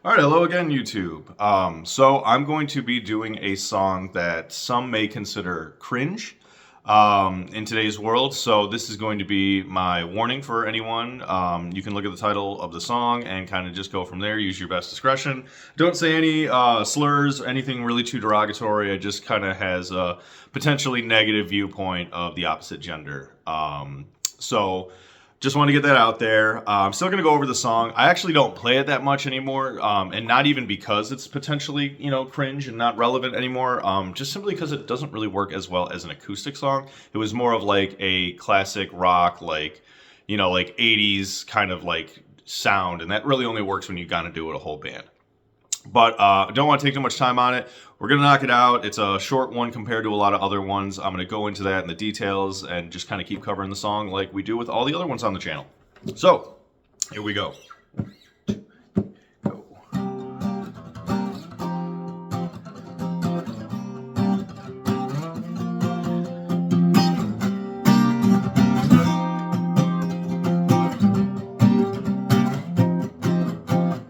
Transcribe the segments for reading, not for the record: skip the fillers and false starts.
All right, hello again, YouTube. So I'm going to be doing a song that some may consider cringe in today's world. So this is going to be my warning for anyone. You can look at the title of the song and kind of just go from there. Use your best discretion. Don't say any slurs, anything really too derogatory. It just kind of has a potentially negative viewpoint of the opposite gender. So just want to get that out there. I'm still going to go over the song. I actually don't play it that much anymore, and not even because it's potentially, cringe and not relevant anymore. Just simply because it doesn't really work as well as an acoustic song. It was more of like a classic rock, like 80s kind of like sound, and that really only works when you gotta do it a whole band. But I don't want to take too much time on it. We're going to knock it out. It's a short one compared to a lot of other ones. I'm going to go into that in the details and just kind of keep covering the song like we do with all the other ones on the channel. So, here we go.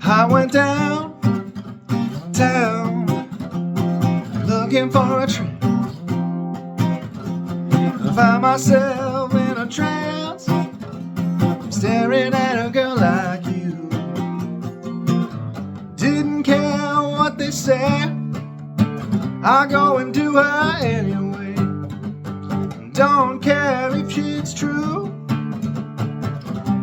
I went downtown looking for a trip. I found myself in a trance, staring at a girl like you. Didn't care what they said, I go and do her anyway. Don't care if she's true,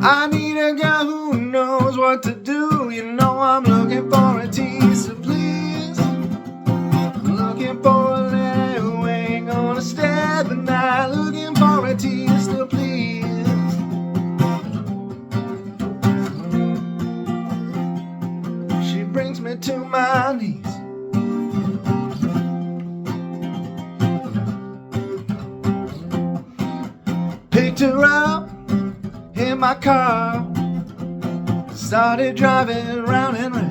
I need a girl who knows what to do. I'm looking for a tease to please. I'm looking for a letter who ain't gonna stay the night. Looking for a tease to please. She brings me to my knees. Picked her up in my car, started driving round and round.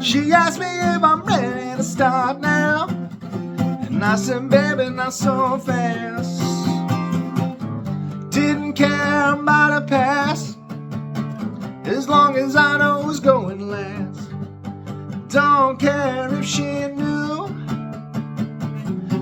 She asked me if I'm ready to start now, and I said, baby, not so fast. Didn't care about her past, as long as I know who's going last. Don't care if she knew.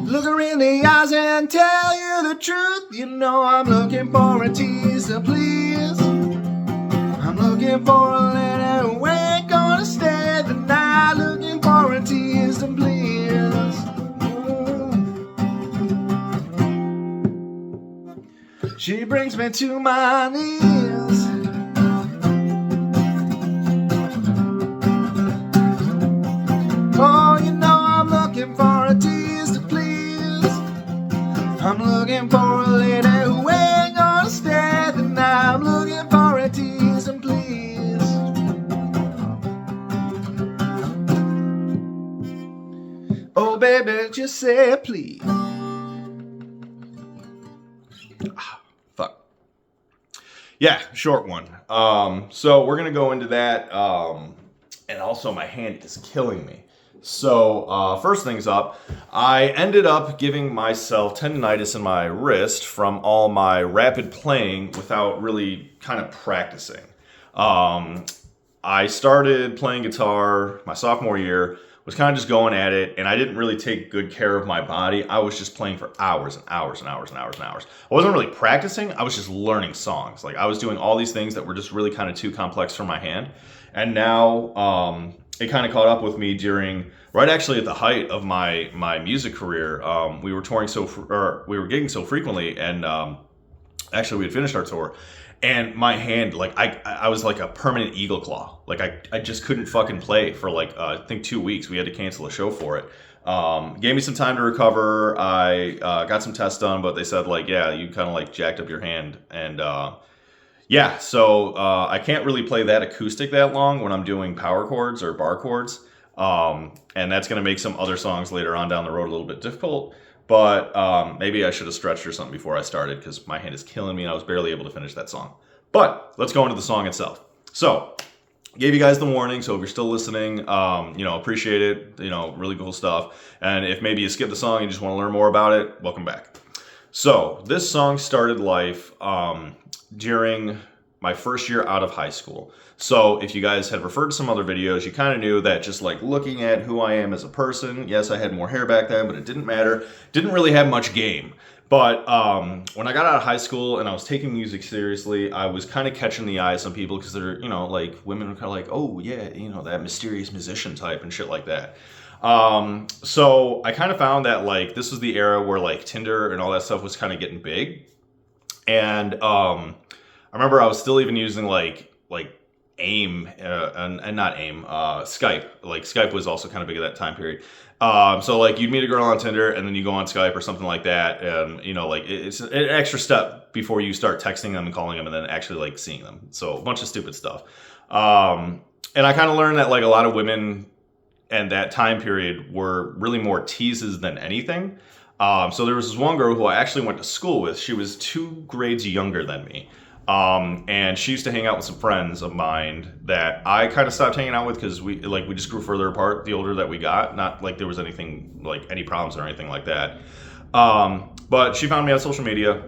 Look her in the eyes and tell you the truth. I'm looking for a tease to please. I'm looking for a letter who ain't gonna stay the night. Looking for a tease to please. She brings me to my knees. Oh, I'm looking for a tease to please. I'm looking for a lady who ain't gonna stay the night. I'm looking for a tease and please. Oh baby, just say please. Fuck. Yeah, short one. So we're gonna go into that. And also my hand is killing me. So first things up, I ended up giving myself tendonitis in my wrist from all my rapid playing without really kind of practicing. I started playing guitar my sophomore year, was kind of just going at it, and I didn't really take good care of my body. I was just playing for hours and hours and hours and hours and hours. I wasn't really practicing, I was just learning songs. Like I was doing all these things that were just really kind of too complex for my hand. And now it kind of caught up with me right actually at the height of my music career. We were touring we were gigging so frequently, and actually we had finished our tour, and my hand, like I was like a permanent eagle claw. Like I just couldn't fucking play for like I think 2 weeks. We had to cancel a show for it. Gave me some time to recover. I got some tests done, but they said like, yeah, you kind of like jacked up your hand, and yeah, so I can't really play that acoustic that long when I'm doing power chords or bar chords. And that's going to make some other songs later on down the road a little bit difficult. But maybe I should have stretched or something before I started, because my hand is killing me and I was barely able to finish that song. But let's go into the song itself. So, gave you guys the warning, so if you're still listening, appreciate it. Really cool stuff. And if maybe you skip the song and you just want to learn more about it, welcome back. So, this song started life during my first year out of high school. So if you guys had referred to some other videos, you kind of knew that just like looking at who I am as a person, yes, I had more hair back then, but it didn't matter. Didn't really have much game. But when I got out of high school and I was taking music seriously, I was kind of catching the eye of some people because they're, like women were kind of like, oh yeah, that mysterious musician type and shit like that. So I kind of found that like this was the era where like Tinder and all that stuff was kind of getting big. And I remember I was still even using like AIM and not AIM, Skype. Like Skype was also kind of big at that time period. So like you'd meet a girl on Tinder and then you go on Skype or something like that, and like it's an extra step before you start texting them and calling them and then actually like seeing them. So a bunch of stupid stuff. And I kind of learned that like a lot of women and that time period were really more teases than anything. So there was this one girl who I actually went to school with. She was 2 grades younger than me. And she used to hang out with some friends of mine that I kind of stopped hanging out with because we just grew further apart the older that we got. Not like there was anything like any problems or anything like that. But she found me on social media.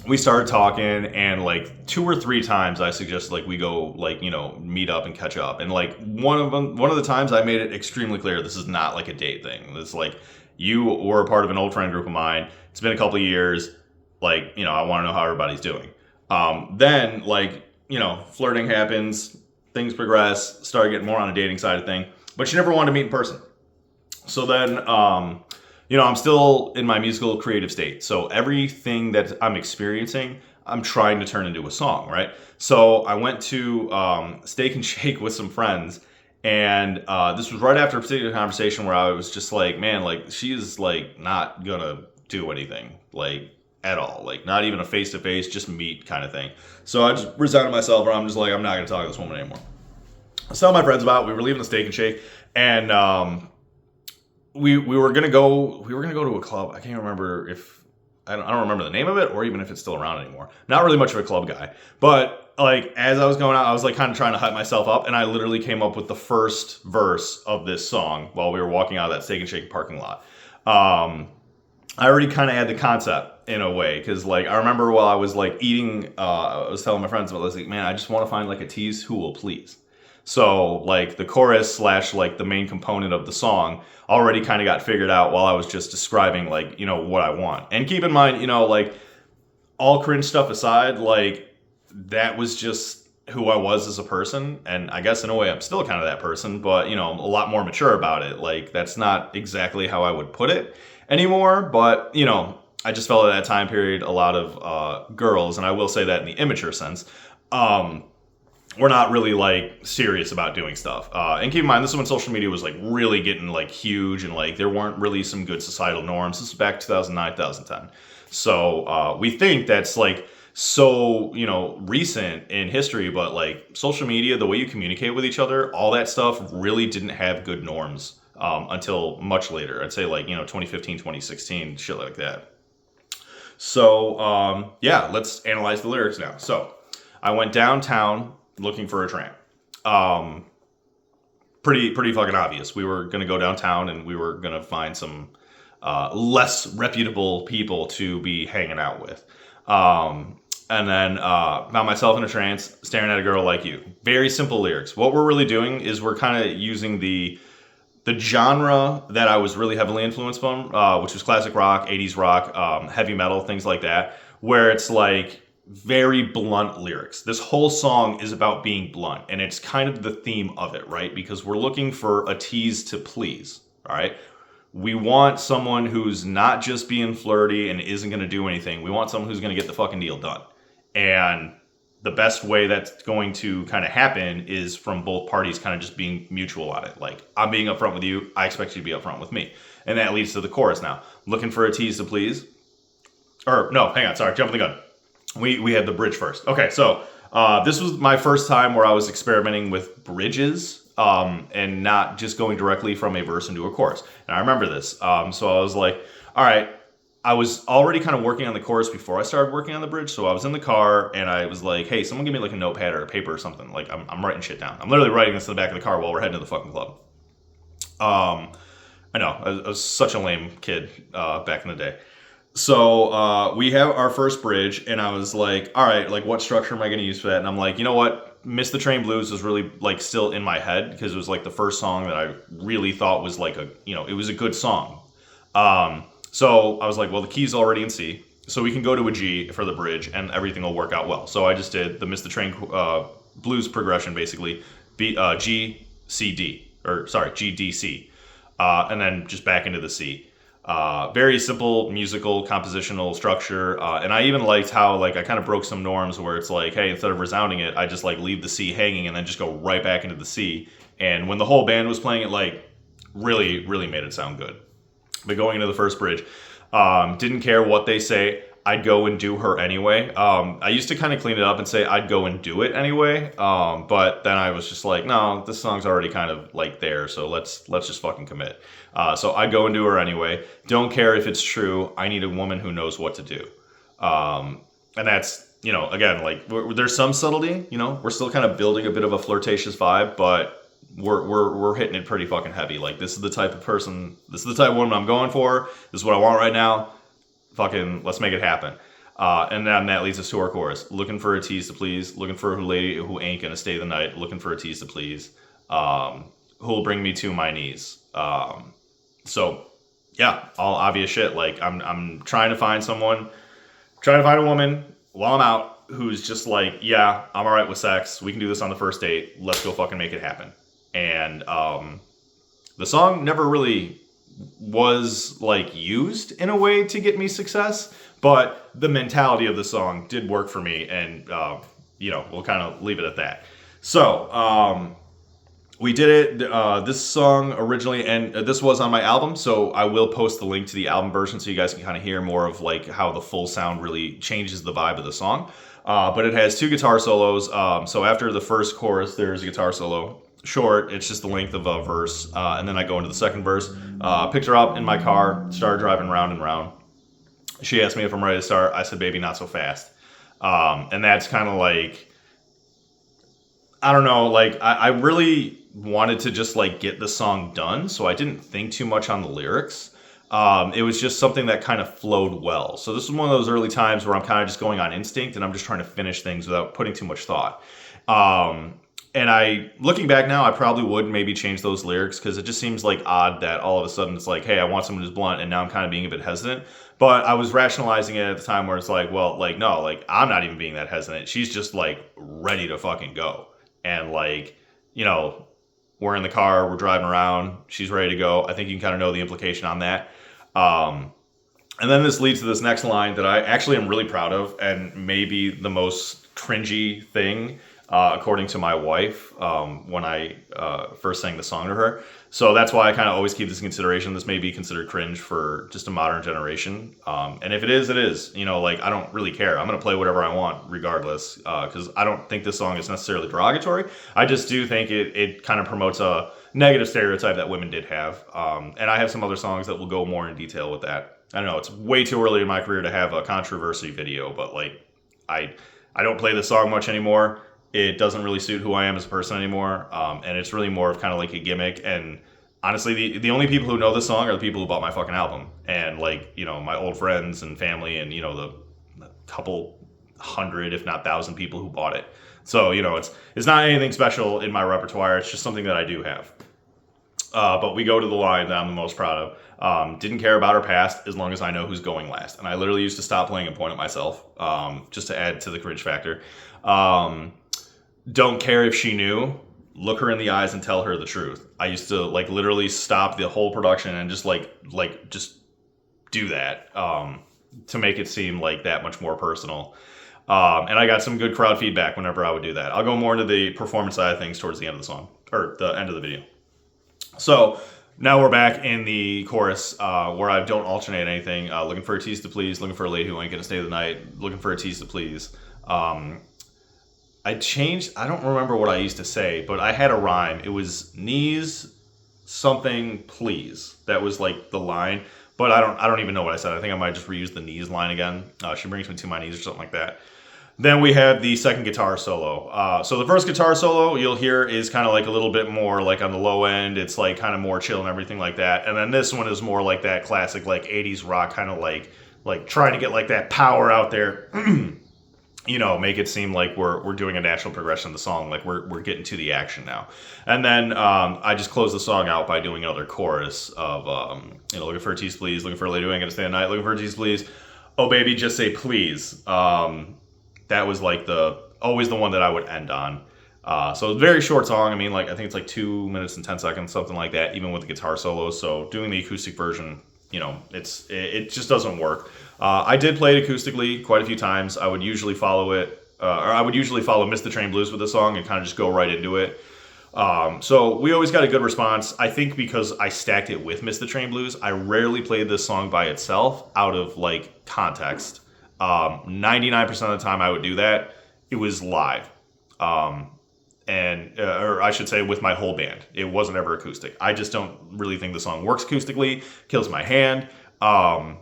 We started talking, and like 2 or 3 times I suggested like we go like meet up and catch up. And like one of the times I made it extremely clear this is not like a date thing. It's like you were a part of an old friend group of mine. It's been a couple of years. Like I want to know how everybody's doing. Then like flirting happens, things progress, started getting more on a dating side of thing. But she never wanted to meet in person. So then I'm still in my musical creative state. So everything that I'm experiencing, I'm trying to turn into a song, right? So I went to Steak and Shake with some friends. And this was right after a particular conversation where I was just like, man, like she is like not gonna do anything like at all. Like not even a face-to-face, just meet kind of thing. So I just resigned myself where I'm just like, I'm not gonna talk to this woman anymore. I was telling my friends about it. We were leaving the Steak and Shake, and we were gonna go to a club. I can't remember if I don't remember the name of it or even if it's still around anymore. Not really much of a club guy, but like as I was going out, I was like kind of trying to hype myself up, and I literally came up with the first verse of this song while we were walking out of that Steak and Shake parking lot. I already kind of had the concept in a way, because like I remember while I was like eating, I was telling my friends about this, like, man, I just want to find like a tease who will please. So like the chorus / like the main component of the song already kind of got figured out while I was just describing like what I want. And keep in mind, like all cringe stuff aside, like that was just who I was as a person. And I guess in a way I'm still kind of that person, but a lot more mature about it. Like that's not exactly how I would put it anymore, but I just felt at that time period a lot of girls, and I will say that in the immature sense, we're not really like serious about doing stuff. And keep in mind, this is when social media was like really getting like huge, and like there weren't really some good societal norms. This is back 2009, 2010. So we think that's like so recent in history, but like social media, the way you communicate with each other, all that stuff really didn't have good norms until much later. I'd say like 2015, 2016, shit like that. So yeah, let's analyze the lyrics now. So I went downtown looking for a tramp. Pretty fucking obvious. We were gonna go downtown and we were gonna find some less reputable people to be hanging out with. And then found myself in a trance, staring at a girl like you. Very simple lyrics. What we're really doing is we're kind of using the genre that I was really heavily influenced from, which was classic rock, 80s rock, heavy metal, things like that, where it's like very blunt lyrics. This whole song is about being blunt, and it's kind of the theme of it, right? Because we're looking for a tease to please, all right? We want someone who's not just being flirty and isn't going to do anything. We want someone who's going to get the fucking deal done. And the best way that's going to kind of happen is from both parties kind of just being mutual on it. Like, I'm being upfront with you, I expect you to be upfront with me. And that leads to the chorus now. Looking for a tease to please. Or, no, hang on, sorry, jumping the gun. We had the bridge first. Okay, so this was my first time where I was experimenting with bridges and not just going directly from a verse into a chorus. And I remember this. So I was like, all right, I was already kind of working on the chorus before I started working on the bridge. So I was in the car and I was like, hey, someone give me like a notepad or a paper or something. Like I'm writing shit down. I'm literally writing this in the back of the car while we're heading to the fucking club. I know, I was such a lame kid back in the day. So we have our first bridge, and I was like, all right, like what structure am I going to use for that? And I'm like, you know what? Miss the Train Blues was really like still in my head because it was like the first song that I really thought was like it was a good song. So I was like, well, the key's already in C, so we can go to a G for the bridge, and everything will work out well. So I just did the Miss the Train blues progression, basically, G C D, or sorry, G D C, and then just back into the C. Very simple musical compositional structure, and I even liked how like I kind of broke some norms where it's like, hey, instead of resounding it, I just like leave the C hanging and then just go right back into the C. And when the whole band was playing it, like really made it sound good. But going into the first bridge, didn't care what they say. I'd go and do her anyway. I used to kind of clean it up and say I'd go and do it anyway. But then I was just like, no, this song's already kind of like there, so let's just fucking commit. So I'd go and do her anyway. Don't care if it's true. I need a woman who knows what to do. And that's, again, like there's some subtlety. We're still kind of building a bit of a flirtatious vibe, but we're hitting it pretty fucking heavy. Like this is the type of person, this is the type of woman I'm going for. This is what I want right now. Fucking let's make it happen. And then that leads us to our chorus. Looking for a tease to please. Looking for a lady who ain't gonna stay the night. Looking for a tease to please. Who'll bring me to my knees. So yeah, all obvious shit. Like I'm trying to find someone, trying to find a woman while I'm out who's just like, yeah, I'm all right with sex. We can do this on the first date. Let's go fucking make it happen. And the song never really was like used in a way to get me success, but the mentality of the song did work for me, and we'll kind of leave it at that. So we did it. This song originally, and this was on my album, so I will post the link to the album version so you guys can kind of hear more of like how the full sound really changes the vibe of the song. But it has 2 guitar solos. So after the first chorus, there's a guitar solo. Short, it's just the length of a verse, and then I go into the second verse. Picked her up in my car, started driving round and round. She asked me if I'm ready to start. I said, baby, not so fast. And that's kind of like, I don't know, like I really wanted to just like get the song done, so I didn't think too much on the lyrics. It was just something that kind of flowed well. So this is one of those early times where I'm kind of just going on instinct, and I'm just trying to finish things without putting too much thought. And looking back now, I probably would maybe change those lyrics because it just seems like odd that all of a sudden it's like, hey, I want someone who's blunt, and now I'm kind of being a bit hesitant. But I was rationalizing it at the time where it's like, well, like, no, like, I'm not even being that hesitant. She's just like ready to fucking go. And like, we're in the car, we're driving around, she's ready to go. I think you can kind of know the implication on that. And then this leads to this next line that I actually am really proud of, and maybe the most cringy thing, according to my wife, when I first sang the song to her. So that's why I kind of always keep this in consideration. This may be considered cringe for just a modern generation. And if it is, it is. Like, I don't really care. I'm going to play whatever I want regardless, because I don't think this song is necessarily derogatory. I just do think it kind of promotes a negative stereotype that women did have. And I have some other songs that will go more in detail with that. I don't know. It's way too early in my career to have a controversy video, but like, I don't play this song much anymore. It doesn't really suit who I am as a person anymore, and it's really more of kind of like a gimmick. And honestly, the only people who know this song are the people who bought my fucking album, and like, my old friends and family, and the couple hundred, if not 1,000 people who bought it. So it's not anything special in my repertoire. It's just something that I do have. But we go to the line that I'm the most proud of. Didn't care about her past as long as I know who's going last. And I literally used to stop playing and point at myself, just to add to the cringe factor. Don't care if she knew. Look her in the eyes and tell her the truth. I used to like literally stop the whole production and just just do that, to make it seem like that much more personal. And I got some good crowd feedback whenever I would do that. I'll go more into the performance side of things towards the end of the song, or the end of the video. So now we're back in the chorus, where I don't alternate anything. Looking for a tease to please. Looking for a lady who ain't gonna stay the night. Looking for a tease to please. I don't remember what I used to say, but I had a rhyme. It was knees something please. That was like the line, but I don't even know what I said. I think I might just reuse the knees line again. She brings me to my knees or something like that. Then we have the second guitar solo. So the first guitar solo you'll hear is kind of like a little bit more like on the low end. It's like kind of more chill and everything like that. And then this one is more like that classic like 80s rock kind of like like trying to get like that power out there. You know, make it seem like we're doing a natural progression of the song, like we're getting to the action now. And then I just close the song out by doing another chorus of you know, looking for a tease please, looking for a lady who ain't gonna stay the night, looking for a tease please. Oh baby, just say please. That was like always the one that I would end on. So it's a very short song. I mean, like I think it's like 2 minutes and 10 seconds, something like that, even with the guitar solos. So doing the acoustic version, you know, it just doesn't work. I did play it acoustically quite a few times. I would usually follow it, or I would usually follow Miss the Train Blues with the song and kind of just go right into it. So we always got a good response. I think because I stacked it with Miss the Train Blues, I rarely played this song by itself out of like context. 99% of the time I would do that. It was live. Or I should say with my whole band. It wasn't ever acoustic. I just don't really think the song works acoustically, kills my hand, and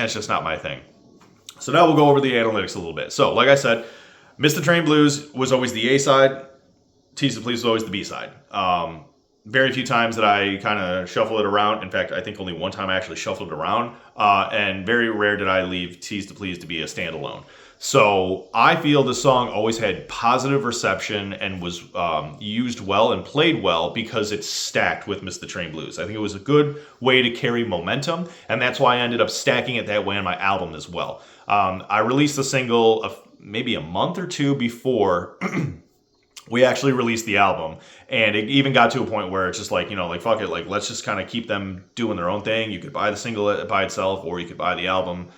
it's just not my thing. So now we'll go over the analytics a little bit. So like I said, Miss the Train Blues was always the A side, Tease To Please was always the B side. Very few times that I kind of shuffle it around. In fact, I think only one time I actually shuffled it around, and very rare did I leave Tease To Please to be a standalone. So I feel the song always had positive reception and was used well and played well because it's stacked with Miss the Train Blues. I think it was a good way to carry momentum, and that's why I ended up stacking it that way on my album as well. I released the single maybe a month or two before we actually released the album, and it even got to a point where it's just like, you know, like fuck it, like let's just kind of keep them doing their own thing. You could buy the single by itself, or you could buy the album.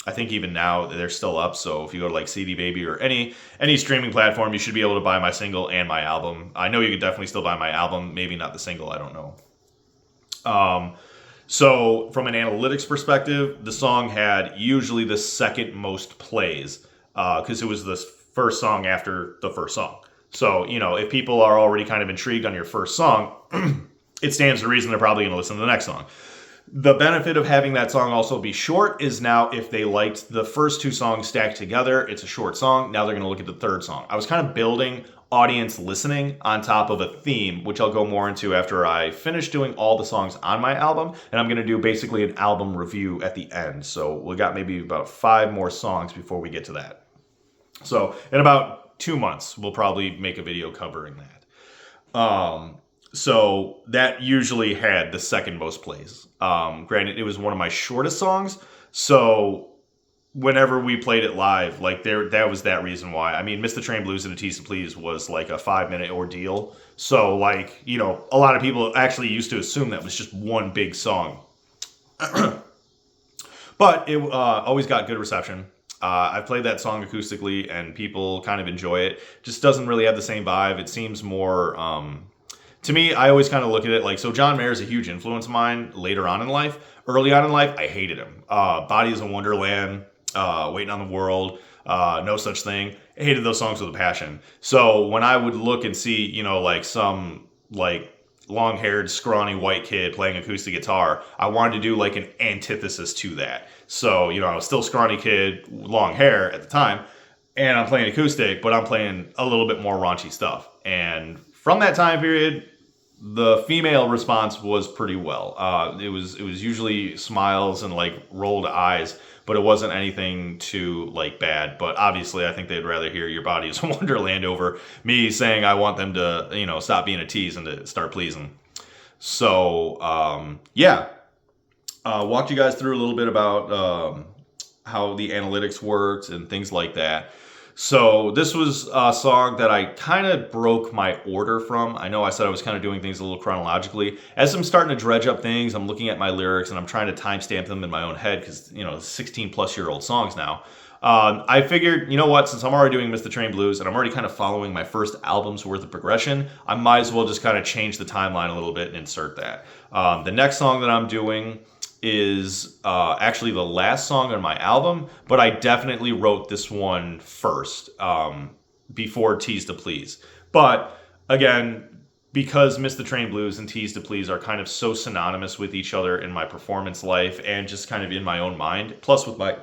I think even now they're still up, so if you go to like CD Baby or any streaming platform, you should be able to buy my single and my album. I know you could definitely still buy my album, maybe not the single, I don't know. So from an analytics perspective, the song had usually the second most plays because it was the first song after the first song. So, you know, if people are already kind of intrigued on your first song, it stands to reason they're probably going to listen to the next song. The benefit of having that song also be short is now if they liked the first two songs stacked together, it's a short song. Now they're going to look at the third song. I was kind of building audience listening on top of a theme, which I'll go more into after I finish doing all the songs on my album. And I'm going to do basically an album review at the end. So we got maybe about 5 more songs before we get to that. So in about 2 months, we'll probably make a video covering that. So that usually had the second most plays. Granted, it was one of my shortest songs, so whenever we played it live, like that was that reason why. I mean, Miss the Train Blues and a Tease To Please was like a 5-minute ordeal. So like, you know, a lot of people actually used to assume that was just one big song. But it always got good reception. I've played that song acoustically and people kind of enjoy it. Just doesn't really have the same vibe. It seems more... to me, I always kind of look at it like, so John Mayer is a huge influence of mine later on in life. Early on in life, I hated him. Body is a Wonderland, Waiting on the World, No Such Thing. I hated those songs with a passion. So when I would look and see, you know, like some like long-haired, scrawny white kid playing acoustic guitar, I wanted to do like an antithesis to that. So, you know, I was still a scrawny kid, long hair at the time, and I'm playing acoustic, but I'm playing a little bit more raunchy stuff. And from that time period, the female response was pretty well. It was usually smiles and like rolled eyes, but it wasn't anything too like bad. But obviously, I think they'd rather hear Your Body Is a Wonderland over me saying I want them to, you know, stop being a tease and to start pleasing. So walked you guys through a little bit about how the analytics worked and things like that. So this was a song that I kind of broke my order from. I know I said I was kind of doing things a little chronologically. As I'm starting to dredge up things, I'm looking at my lyrics and I'm trying to timestamp them in my own head because, you know, 16 plus year old songs now. I figured, you know what, since I'm already doing Miss the Train Blues and I'm already kind of following my first album's worth of progression, I might as well just kind of change the timeline a little bit and insert that. The next song that I'm doing is actually the last song on my album, but I definitely wrote this one first before Tease To Please. But again, because Miss the Train Blues and Tease To Please are kind of so synonymous with each other in my performance life and just kind of in my own mind, plus with my,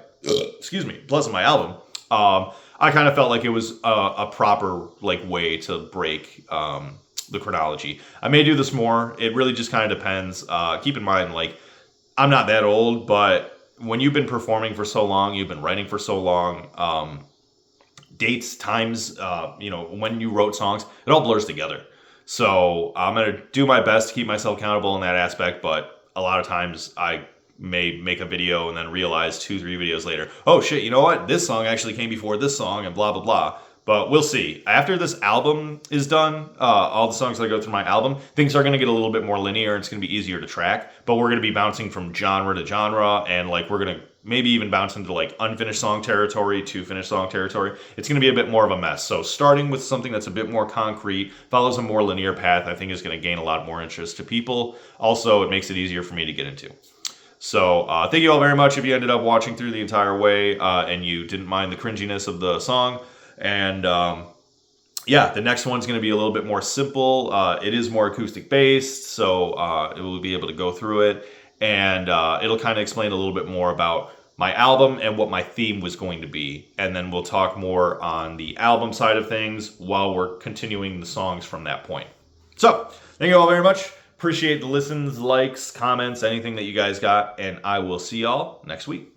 plus in my album, I kind of felt like it was a proper like way to break the chronology. I may do this more. It really just kind of depends. Keep in mind, like, I'm not that old, but when you've been performing for so long, you've been writing for so long, dates, times, when you wrote songs, it all blurs together. So I'm going to do my best to keep myself accountable in that aspect, but a lot of times I may make a video and then realize 2-3 videos later, oh shit, you know what? This song actually came before this song and blah, blah, blah. But we'll see. After this album is done, all the songs that go through my album, things are going to get a little bit more linear. It's going to be easier to track. But we're going to be bouncing from genre to genre, and like we're going to maybe even bounce into like unfinished song territory to finished song territory. It's going to be a bit more of a mess. So starting with something that's a bit more concrete, follows a more linear path, I think is going to gain a lot more interest to people. Also, it makes it easier for me to get into. So thank you all very much if you ended up watching through the entire way and you didn't mind the cringiness of the song. And the next one's going to be a little bit more simple. It is more acoustic based, so it will be able to go through it. And it'll kind of explain a little bit more about my album and what my theme was going to be. And then we'll talk more on the album side of things while we're continuing the songs from that point. So thank you all very much. Appreciate the listens, likes, comments, anything that you guys got. And I will see y'all next week.